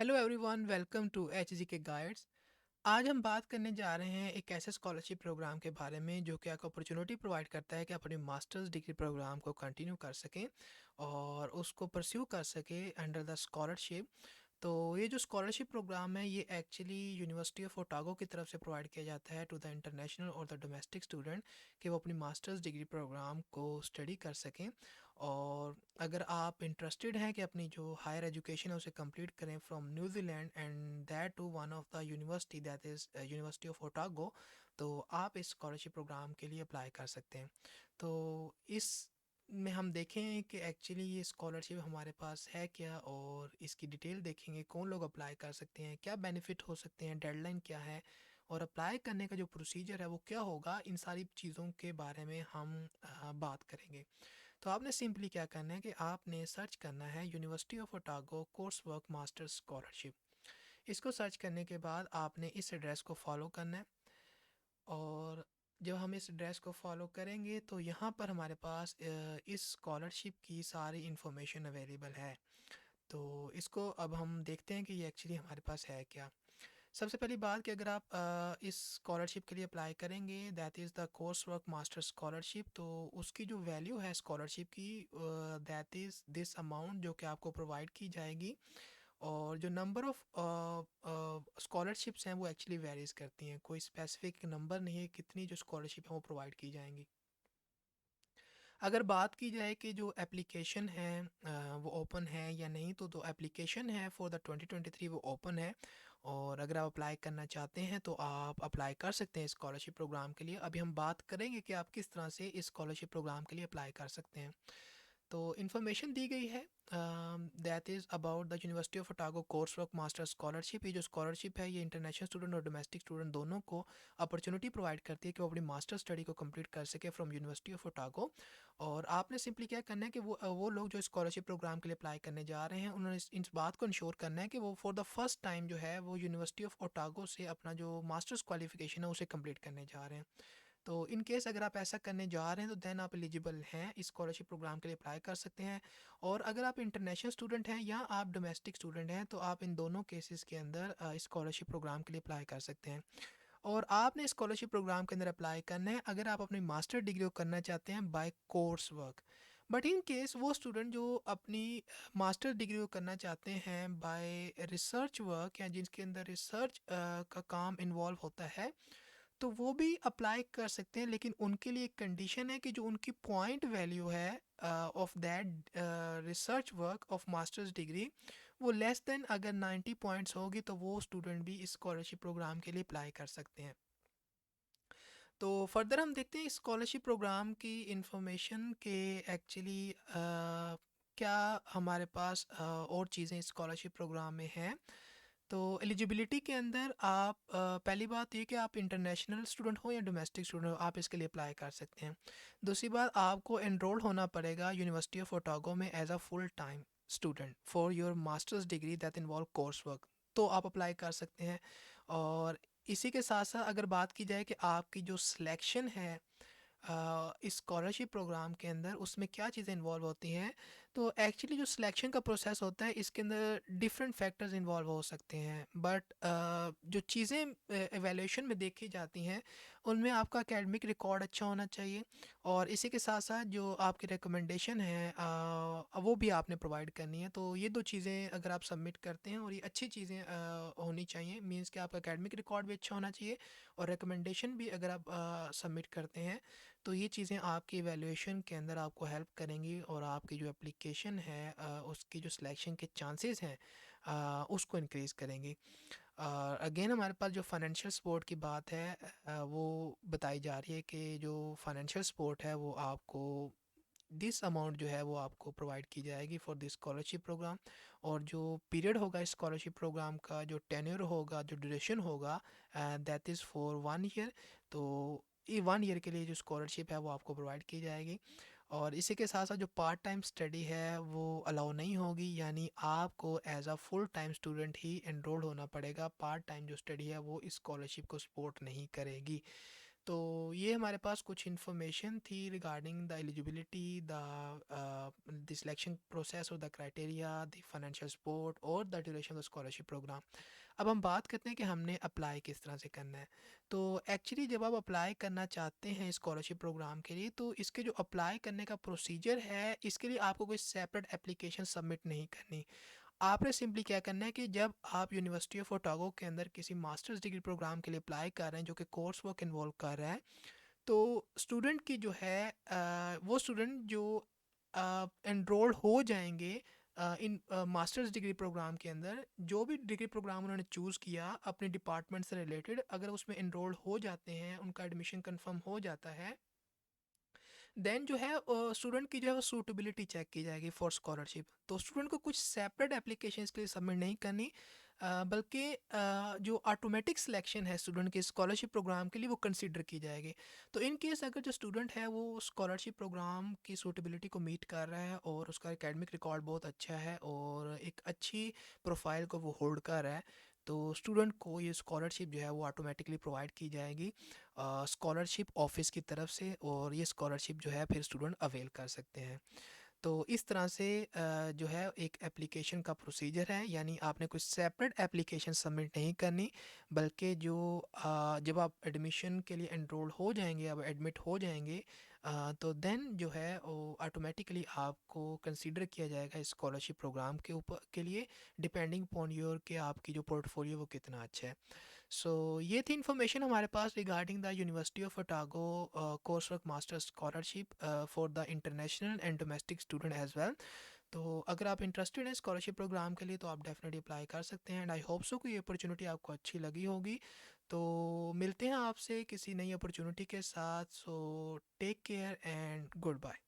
Hello everyone, welcome to HG के guides. आज हम बात करने जा रहे हैं एक ऐसे स्कॉलरशिप प्रोग्राम के बारे में जो कि आपको अपॉर्चुनिटी प्रोवाइड करता है कि आप अपनी मास्टर्स डिग्री प्रोग्राम को कंटिन्यू कर सकें और उसको परस्यू कर सकें अंडर द स्कॉलरशिप। तो ये जो स्कॉलरशिप प्रोग्राम है ये एक्चुअली यूनिवर्सिटी ऑफ ओटागो की तरफ से प्रोवाइड किया जाता है टू द इंटरनेशनल और द डोमेस्टिक स्टूडेंट कि वो अपनी मास्टर्स डिग्री प्रोग्राम को स्टडी कर सकें। और अगर आप इंटरेस्टेड हैं कि अपनी जो हायर एजुकेशन है उसे कंप्लीट करें from New Zealand and that to one of the university that is university of Otago, तो आप इस स्कॉलरशिप प्रोग्राम के लिए अप्लाई कर सकते हैं। तो इस में हम देखें कि एक्चुअली ये स्कॉलरशिप हमारे पास है क्या, और इसकी डिटेल देखेंगे, कौन लोग अप्लाई कर सकते हैं, क्या बेनिफिट हो सकते हैं, डेडलाइन क्या है, और अप्लाई करने का जो प्रोसीजर है वो क्या होगा। इन सारी चीज़ों के बारे में हम बात करेंगे। तो आपने सिंपली क्या करना है कि आपने सर्च करना है university of Otago course work master scholarship. इसको सर्च करने के बाद आपने इस एड्रेस को फॉलो करना है, और जब हम इस एड्रेस को फॉलो करेंगे तो यहाँ पर हमारे पास इस स्कॉलरशिप की सारी इन्फॉर्मेशन अवेलेबल है। तो इसको अब हम देखते हैं कि ये एक्चुअली हमारे पास है क्या। सबसे पहली बात कि अगर आप इस स्कॉलरशिप के लिए अप्लाई करेंगे that is the course work master scholarship, तो उसकी जो वैल्यू है स्कॉलरशिप की दैट इज़ दिस अमाउंट जो कि आपको प्रोवाइड की जाएगी। और जो नंबर ऑफ़ स्कॉलरशिप्स हैं वो एक्चुअली वेरीज़ करती हैं, कोई स्पेसिफिक नंबर नहीं है कितनी जो स्कॉलरशिप है वो प्रोवाइड की जाएंगी। अगर बात की जाए कि जो एप्लीकेशन है वो ओपन है या नहीं, तो जो एप्लीकेशन है फॉर द 2023 वो ओपन है। और अगर आप अप्लाई करना चाहते हैं तो आप अप्लाई कर सकते हैं स्कॉलरशिप प्रोग्राम के लिए। अभी हम बात करेंगे कि आप किस तरह से इस स्कॉलरशिप प्रोग्राम के लिए अप्लाई कर सकते हैं। तो इन्फॉर्मेशन दी गई है that is about the university of Otago course work master scholarship. ये जो स्कॉलरशिप है ये इंटरनेशनल स्टूडेंट और डोमेस्टिक स्टूडेंट दोनों को अपॉर्चुनिटी प्रोवाइड करती है कि वो अपनी मास्टर स्टडी को कंप्लीट कर सके फ्रॉम यूनिवर्सिटी ऑफ ओटागो। और आपने सिंपली क्या करना है कि वो लोग जो स्कॉलरशिप प्रोग्राम के लिए अप्लाई करने जा रहे हैं उन्होंने इस बात को इंश्योर करना है कि वो फॉर द फर्स्ट टाइम जो है वो यूनिवर्सिटी ऑफ ओटागो से अपना जो मास्टर्स क्वालिफिकेशन है उसे कंप्लीट करने जा रहे हैं। तो इन केस अगर आप ऐसा करने जा रहे हैं तो देन आप एलिजिबल हैं, इस स्कॉलरशिप प्रोग्राम के लिए अप्लाई कर सकते हैं। और अगर आप इंटरनेशनल स्टूडेंट हैं या आप डोमेस्टिक स्टूडेंट हैं तो आप इन दोनों केसेस के अंदर स्कॉलरशिप प्रोग्राम के लिए अप्लाई कर सकते हैं। और आपने स्कॉलरशिप प्रोग्राम के अंदर अप्लाई करना है अगर आप अपनी मास्टर डिग्री को करना चाहते हैं by course work. But in case वो स्टूडेंट जो अपनी मास्टर डिग्री को करना चाहते हैं बाय रिसर्च वर्क या जिसके अंदर रिसर्च का काम इन्वॉल्व होता है, तो वो भी अप्लाई कर सकते हैं। लेकिन उनके लिए एक कंडीशन है कि जो उनकी पॉइंट वैल्यू है of that research work of masters degree वो लेस देन अगर 90 पॉइंट्स होगी तो वो स्टूडेंट भी इस स्कॉलरशिप प्रोग्राम के लिए अप्लाई कर सकते हैं। तो फर्दर हम देखते हैं स्कॉलरशिप प्रोग्राम की इंफॉर्मेशन के एक्चुअली क्या हमारे पास और चीज़ें स्कॉलरशिप प्रोग्राम में हैं। तो एलिजिबिलिटी के अंदर आप पहली बात ये कि आप इंटरनेशनल स्टूडेंट हो या डोमेस्टिक स्टूडेंट हो आप इसके लिए अप्लाई कर सकते हैं। दूसरी बात, आपको एनरोल होना पड़ेगा यूनिवर्सिटी ऑफ ओटागो में as a full time student for your masters degree that involve course work, तो आप अप्लाई कर सकते हैं। और इसी के साथ साथ अगर बात की जाए कि आपकी जो सिलेक्शन है इस स्कॉलरशिप प्रोग्राम के अंदर उसमें क्या चीज़ें इन्वॉल्व होती हैं, तो एक्चुअली जो सिलेक्शन का प्रोसेस होता है इसके अंदर डिफरेंट फैक्टर्स इन्वॉल्व हो सकते हैं। बट जो चीज़ें एवेल्यूशन में देखी जाती हैं उनमें आपका एकेडमिक रिकॉर्ड अच्छा होना चाहिए। और इसी के साथ साथ जो आपकी रिकमेंडेशन है वो भी आपने प्रोवाइड करनी है। तो ये दो चीज़ें अगर आप सबमिट करते हैं और ये अच्छी चीज़ें होनी चाहिए, मीन्स कि आपका एकेडमिक रिकॉर्ड भी अच्छा होना चाहिए और रिकमेंडेशन भी अगर आप सबमिट करते हैं तो ये चीज़ें आपकी इवैल्यूएशन के अंदर आपको हेल्प करेंगी और आपकी जो एप्लीकेशन है उसकी जो सिलेक्शन के चांसेस हैं उसको इंक्रीज़ करेंगी। अगेन हमारे पास जो फाइनेंशियल सपोर्ट की बात है वो बताई जा रही है कि जो फाइनेंशियल सपोर्ट है वो आपको दिस अमाउंट जो है वो आपको प्रोवाइड की जाएगी फॉर दिस स्कॉलरशिप प्रोग्राम। और जो पीरियड होगा इस स्कॉलरशिप प्रोग्राम का, जो टेन्योर होगा, जो ड्यूरेशन होगा दैट इज़ फॉर 1 ईयर। तो ये 1 ईयर के लिए जो स्कॉलरशिप है वो आपको प्रोवाइड की जाएगी। और इसी के साथ साथ जो पार्ट टाइम स्टडी है वो अलाउ नहीं होगी, यानी आपको as a full time student ही एनरोल होना पड़ेगा। पार्ट टाइम जो स्टडी है वो इस स्कॉलरशिप को सपोर्ट नहीं करेगी। तो ये हमारे पास कुछ इन्फॉर्मेशन थी regarding the eligibility, the selection process और the criteria, the financial support और the duration of the scholarship programme. अब हम बात करते हैं कि हमने अप्लाई किस तरह से करना है। तो एक्चुअली जब आप अप्लाई करना चाहते हैं स्कॉलरशिप प्रोग्राम के लिए, तो इसके जो अप्लाई करने का प्रोसीजर है, इसके लिए आपको कोई सेपरेट एप्लीकेशन सबमिट नहीं करनी। आपने सिंपली क्या करना है कि जब आप यूनिवर्सिटी ऑफ ओटागो के अंदर किसी मास्टर्स डिग्री प्रोग्राम के लिए अप्लाई कर रहे हैं जो कि कोर्स वर्क इन्वॉल्व कर रहा है, तो स्टूडेंट की जो है वो स्टूडेंट जो एनरोल हो जाएंगे इन मास्टर्स डिग्री प्रोग्राम के अंदर, जो भी डिग्री प्रोग्राम उन्होंने चूज़ किया अपने डिपार्टमेंट से रिलेटेड, अगर उसमें एनरोल हो जाते हैं, उनका एडमिशन कंफर्म हो जाता है, देन जो है स्टूडेंट की जो है वो सूटेबिलिटी चेक की जाएगी फॉर स्कॉलरशिप। तो स्टूडेंट को कुछ सेपरेट एप्लीकेशन के लिए सबमिट नहीं करनी, बल्कि जो ऑटोमेटिक सिलेक्शन है स्टूडेंट के स्कॉलरशिप प्रोग्राम के लिए वो कंसीडर की जाएगी। तो इन केस अगर जो स्टूडेंट है वो स्कॉलरशिप प्रोग्राम की सूटेबिलिटी को मीट कर रहा है और उसका एकेडमिक रिकॉर्ड बहुत अच्छा है और एक अच्छी प्रोफाइल को वो होल्ड कर रहा है, तो स्टूडेंट को ये स्कॉलरशिप जो है वो ऑटोमेटिकली प्रोवाइड की जाएगी स्कॉलरशिप ऑफिस की तरफ से, और ये स्कॉलरशिप जो है फिर स्टूडेंट अवेल कर सकते हैं। तो इस तरह से जो है एक एप्लीकेशन का प्रोसीजर है, यानी आपने कोई सेपरेट एप्लीकेशन सबमिट नहीं करनी, बल्कि जो जब आप एडमिशन के लिए एनरोल हो जाएंगे, अब एडमिट हो जाएंगे, तो देन जो है वो ऑटोमेटिकली आपको कंसीडर किया जाएगा स्कॉलरशिप प्रोग्राम के ऊपर के लिए, डिपेंडिंग अपॉन योर कि आपकी जो पोर्टफोलियो वो कितना अच्छा है। सो ये थी इन्फॉर्मेशन हमारे पास regarding the university of Otago course work master scholarship for the international and domestic student as well. तो अगर आप इंटरेस्टेड हैं स्कॉलरशिप प्रोग्राम के लिए तो आप डेफिनेटली अप्लाई कर सकते हैं, एंड आई होप सो कि ये अपॉर्चुनिटी आपको अच्छी लगी होगी। तो मिलते हैं आपसे किसी नई अपॉर्चुनिटी के साथ। So take care and good bye.